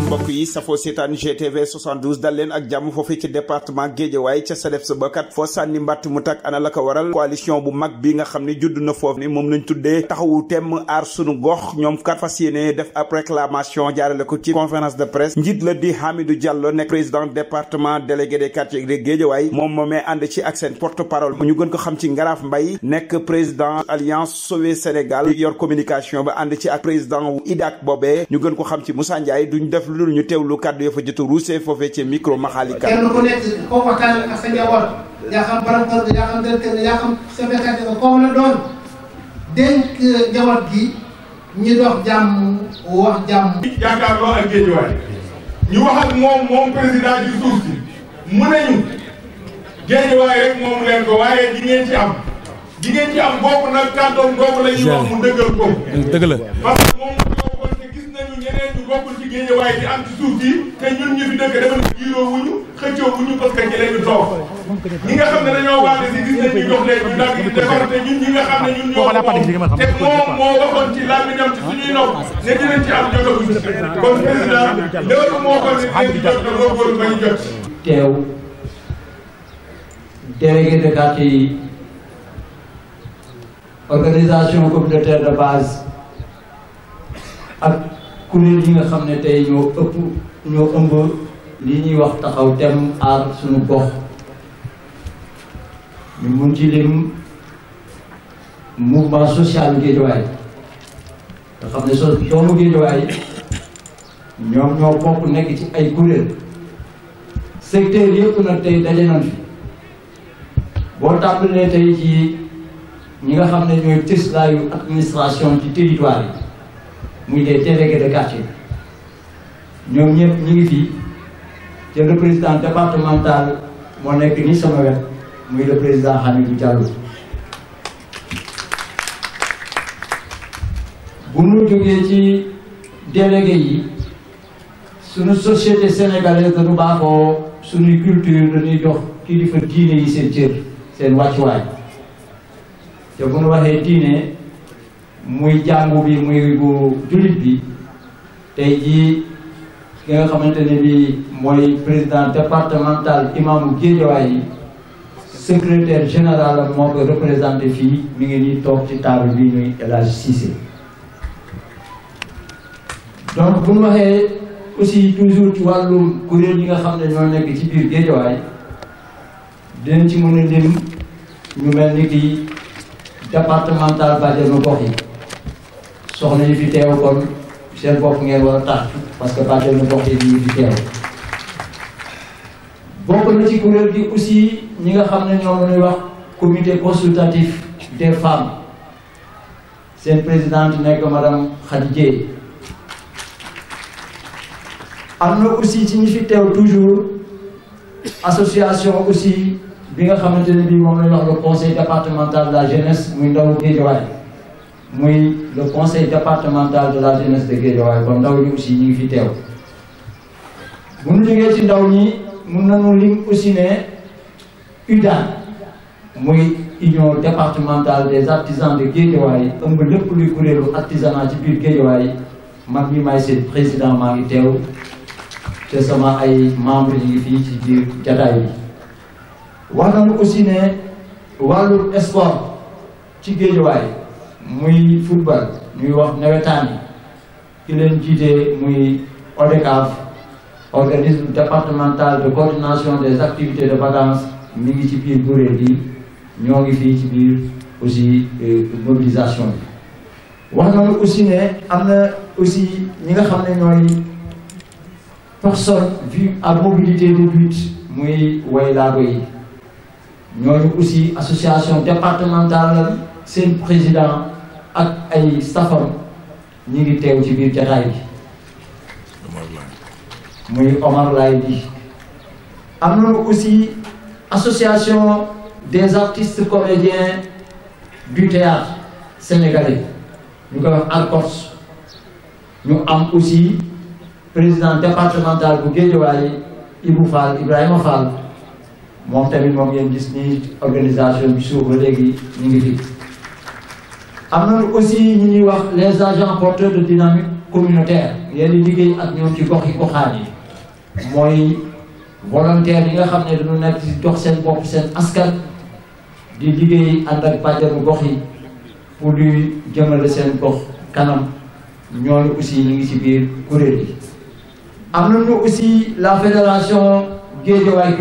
mbokk yi safoo seetaan GTV 72 dal leen ak jàmm foofu ci département Guédiawaye ca Sadef sa bakat foo sànni mbàtt mu tak ana la ko waral coalition bu mag bi nga xam ne judd na foofu ni moom lañ tuddee taxawu temm aar sunu gox ñoom kat fas yéene def ab réclamation jaarale ko ci conférence de presse njiit la di Hamidou Diallo nekk président département délégué des quartiers de Guédiawaye moom moomee ànd ci ak seen porte parole ñu gën ko xam ci Ngaraaf Mbaye nekk président alliance Sauver Sénégal yor communication ba ànd ci ak président wu IDAC boobee ñu gën ko xam ci Moussa Ndiaye duñ def lu ñu teewlu kàddu yoo fa jot a ruusee foofee ci micro Maxalika. kenn ku nekk koo fa tànn ak sa njaboot yaa xam borom kër ga yaa xam directeur yaa xam secrétaire ga koo la doon dénk njaboot gi ñi dox jàmm wax jàmm. jàkkaarloo ak Guédiawaye ñu wax ak moom président di suuf si mu nañu Guédiawaye rek moomu leen ko waaye di ngeen ci am boobu nag kàddoom boobu la ñuy wax mu dëggal ko. dëgg la parce que moom ñeneen ñu bokkul ci Guédiawaye di am ci suuf si te ñun ñu fi dëkk dama ne jiiroo wuñu xëccoo wuñu parce que ci lañu toog ñi nga xam ne dañoo wàll si gis nañ ñu jox leen ñu dagg di defar te ñun ñi nga xam ne ñun ñoo moom te moom moo waxoon ci làmmiñam ci suñuy nopp ne dinañ ci am jotaguñ kon président loolu moo ko ne dinañ ci jot te loolu bañ jot teew délégué de quartier yi organisation communautaire de base ak kuréel yi nga xam ne tey ñoo ëmb li ñuy wax taxaw tem aar suñu gox ñu mun ci lim mouvement social Guédiawaye nga xam ne doomu Guédiawaye ñoom ñoo bokk nekk ci ay kuréel secteur yëpp nag tey daje nañ fi boo tàmbalee tey ci ñi nga xam ne ñooy tëslaayu administration ci territoire yi muy les délégués de quartier ñoom ñëpp ñu ngi fii te le président départemental moo nekk ni sama wet muy le président Hamidou Diallo bu ñu jógee ci délégué yi suñu société sénégalaise dañu baaxoo suñuy culture dañuy jox kilifa diine yi seen cër seen wàccuwaay te bu ñu waxee diine muy jàngu bi muy bu jullit bi tey jii ki nga xamante ne bi mooy président départemental imaamu Guédiawaye yi secrétaire général moo ko représenté fii mi ngi nii toog ci table bi ñuy El Hadj Cissé donc bu ñu waxee aussi toujours ci wàllum kuréel yi nga xam ne ñoo nekk ci biir Guédiawaye dinañ ci mën a lim ñu mel ni ki départemental bàjjenu gox yi soxna yi fi teew kon seen bopp ngeen war a tax parce que bàjjenu gox yi ñu fi teew bokk na ci kuréel gi aussi ñi nga xam ne ñoom la ñuy wax comité consultatif des femmes seen présidente nekk madame Khady Dieye am na aussi ci ñi fi teew toujours association aussi bi nga xamante ne bii moom la ñuy wax le conseil départemental de la jeunesse muy ndaw Guédiawaye muy le conseil départemental de la jeunesse de Guédiawaye kon ndaw ñi aussi ñu ngi fi teew bu ñu jógee ci ndaw ñi mun nañu lim aussi ne UDAN muy union départementale des artisans de Guédiawaye ëmb lépp luy kuréelu artisanat ci biir Guédiawaye man mi maay seen président maa ngi teew te sama ay membres yi ngi fii ci biir jataay bi wax nañu aussi ne wàllu sport ci Guédiawaye muy football ñuy wax nawetaan yi ki leen jiite muy ODCAV organisme départemental de coordination des activités de vacances mi ngi ci biir kuréel bi ñoo ngi fii ci biir aussi mobilisation bi wax nañu aussi ne am na aussi ñi nga xam ne ñooy personne vue à mobilité réduite muy way laago yi ñooñu aussi association départementale la seen président ak ay staffam ñi ngi teew ci biir jataay bi muy Omar Laye bi am na aussi association des artistes comédiens du théâtre sénégalais ñu koy wax ARCOS ñu am aussi président départemental bu Guédiawaye Ibou Fall Ibrahima Fall moom tamit moom ngeen gis ni organisation bi suuf ba léegi ñu ngi fi. am nañu aussi ñi ñuy wax les agents porteurs de dynamique communautaire yéen di liggéey ak ñoom ci gox yi goxaan yi mooy volontaire yi nga xam ne dañu nekk ci dox seen bopp seen askan di liggéey ànd ak bàjjanu gox yi pour di jëmale seen gox kanam ñooñu aussi ñu ngi ci biir kuréel yi. am nañu aussi la fédération Guédiawaye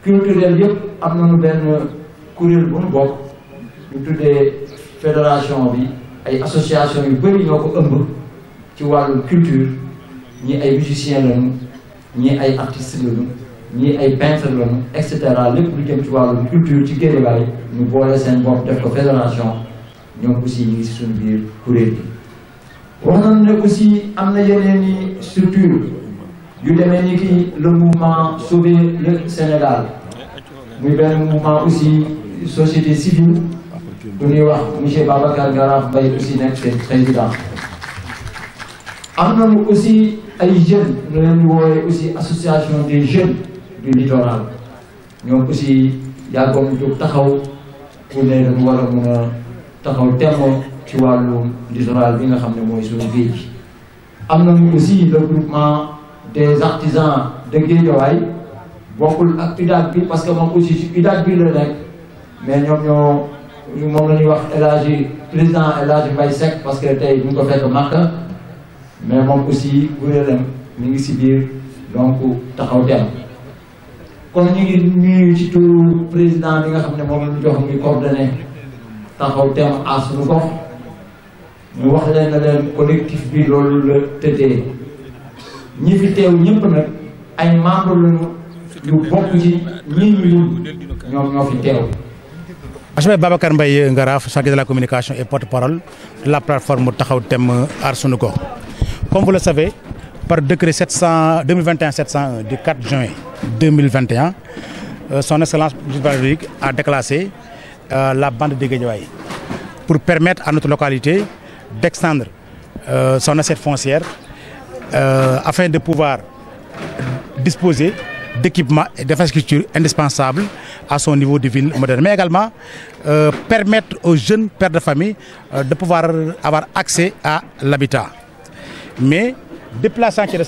culturelle yëpp am nañu benn kuréel bu mu bokk ñu tuddee fédération bi ay association yu bëri ñoo ko ëmb ci wàllu culture ñii ay musiciens lañu ñii ay artistes lañu ñii ay peintres lañu et cetera lépp lu jëm ci wàllu culture ci Guédiawaye ñu boole seen bopp def ko fédération ñoom aussi ñu ngi si suñu biir kuréel bi. wax nañu ne aussi am na yeneen i structure yu demee ni ki le mouvement Sauver le Sénégal muy benn mouvement aussi société civile bu ñuy wax monsieur Babacar Garaf Mbaye aussi nekk seen président. am nañu aussi ay jeunes ñu leen di woowee aussi association des jeunes du littoral ñoom aussi yàggoon ñu jóg taxaw pour ne dañu war a mën a taxaw temm ci wàllu littoral bi nga xam ne mooy suñu géej gi. am nañu aussi le groupement des artisans de Guédiawaye bokkul ak UDAG bi parce que moom aussi ci UDAG bi la nekk mais ñoom moom la ñuy wax président El Hadji Mbaye Seck parce que tey ñu ko fekk Makka mais moom aussi kuréelam ñu ngi si biir donc taxaw dem. kon ñu ngi nuyu ci turu président bi nga xam ne moom la ñu jox muy coordonné taxaw dem à suñu gox ñu wax leen ne leen collectif bi loolu la tëddee ñi fi teew ñëpp nag ay membres lañu yu bokk ci ñoom ñoo fi teew. Je m'appelle Babacar Mbaye Ngaraf, chargé de la communication et porte-parole de la plateforme Taxaw Tem Aar Sunu Gox. Comme vous le savez, par décret 2021-701 du 4 juin 2021, son Excellence Président de la République a déclassé la bande de Guédiawaye pour permettre à notre localité d'extendre son assiette foncière afin de pouvoir disposer d'équipements et d'infrastructures indispensables à son niveau de ville moderne, mais également permettre aux jeunes pères de famille de pouvoir avoir accès à l'habitat. Mais depuis la sanction de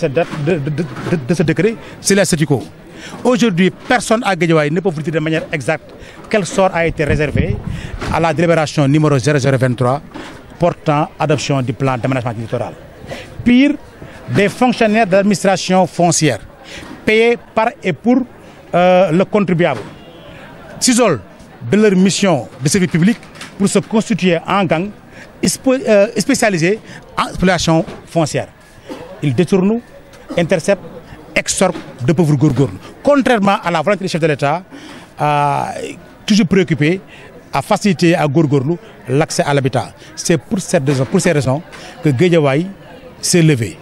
ce décret, c'est la statu quo. Aujourd'hui, personne à Guédiawaye ne peut vous dire de manière exacte quel sort a été réservé à la délibération numéro 0023 portant adoption du plan d'aménagement du littoral. Pire, des fonctionnaires de l'administration foncière payés par et pour le contribuable s'isolent de leur mission de service public pour se constituer en gang spécialisé en exploitation foncière. Ils détournent, interceptent, extorquent de pauvres gourgournes. Contrairement à la volonté du chef de l'État, toujours préoccupé à faciliter à Gourgourlou l'accès à l'habitat. C'est pour ces raisons que Guédiawaye s'est levé,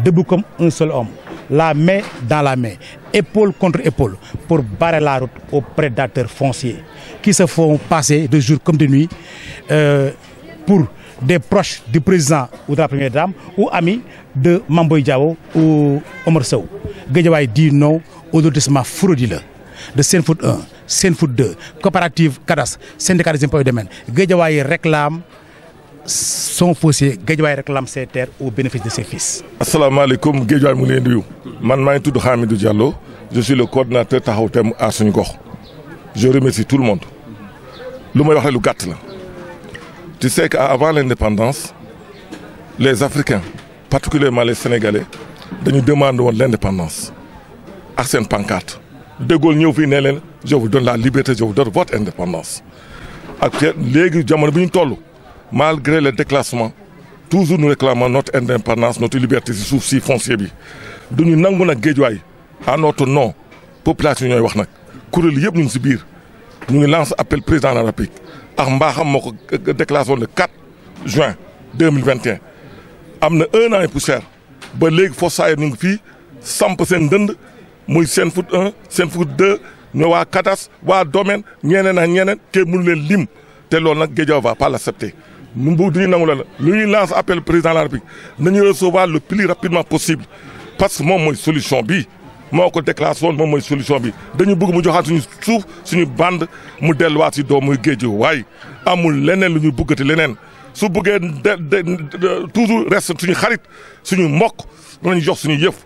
debout comme un seul homme, la main dans la main, épaule contre épaule, pour barrer la route aux prédateurs fonciers qui se font passer de jour comme de nuit pour des proches du président ou de la première dame ou amis de Mamboy Diao ou Omar Sow. Guédiawaye dit non au lotissement frauduleux de Senfoot 1, Senfoot 2, coopérative Cadastre, syndicat des impôts et domaines. Guédiawaye réclame son foncier, Guédiawaye réclame ses terres au bénéfice de ses fils. Assalamu alaikum, Guédiawaye mu leen nuyu. Man maa ngi tudd Hamidou Diallo, je suis le coordinateur Taxaw Tem Aar Sunu Gox. Je remercie tout le monde. Lu may wax lu gàtt la. Tu sais qu'avant l'indépendance, les Africains, particulièrement les Sénégalais, dañu demandé woon l'indépendance ak seen pancarte. De Gaulle ñëw fii ne leen je vous donne la liberté, je vous donne votre indépendance. Ak léegi jamono bi ñu toll, malgré les déclassements, toujours nous réclamons notre indépendance, notre liberté si suuf si foncier bi. Duñu nangu nag Guédiawaye à notre nom population ñooy wax nag kuréel yëpp ñu ngi si biir ñu ngi lance appel président de la République ak mbaaxam moo ko déclaration le 4 juin 2021 am na 1 an et poussière ba léegi Fossayer ñu ngi fii samp seen ndënd muy Senfoot 1 Senfoot 2 ñoo waa Cadastre waa domaine ñeneen ak ñeneen kenn mënu leen lim te loolu nag Guédiawaye va pas l'accepter. Nous duñu nangu la lu ñuy lance appel président de la République nañu recevoir le plus rapidement possible parce que moom mooy solution bi moo ko déclaration woon moom mooy solution bi dañu bëgg mu joxaat suñu suuf suñu bande mu delluwaat si doomu Guédiawaye amul leneen lu ñu bëggati leneen su bëggee toujours reste suñu xarit suñu mbokk danañu jox suñu yëf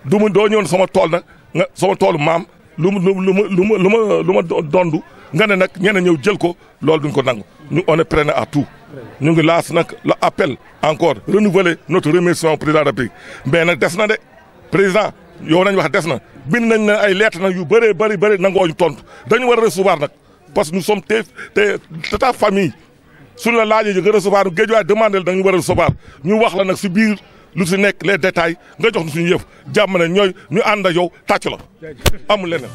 du mu doo ñëwoon sama tool nag nga sama toolu maam lu ma dondu nga ne nag ñeneen ñëw jël ko loolu duñ ko nangu ñu on est prêt à tout ñu ngi laas nag la appel encore renouveler notre remerciement au président de la République mais nag des na de président yow nañ wax des na bind nañ ne ay lettres nag yu bëree bëri nangoo ñu tontu dañu war a recevoir nag parce que nous sommes ta famille suñu la laajee nga recevoir Guédiawaye demandé la dañu war a recevoir ñu wax la nag si biir lu si nekk les détails nga jox ñu suñu yëf jàmm ne ñooy ñu ànd ak yow tàcc la amul leneen.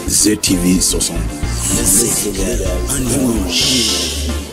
ZTV 60. Le Sénégal en image.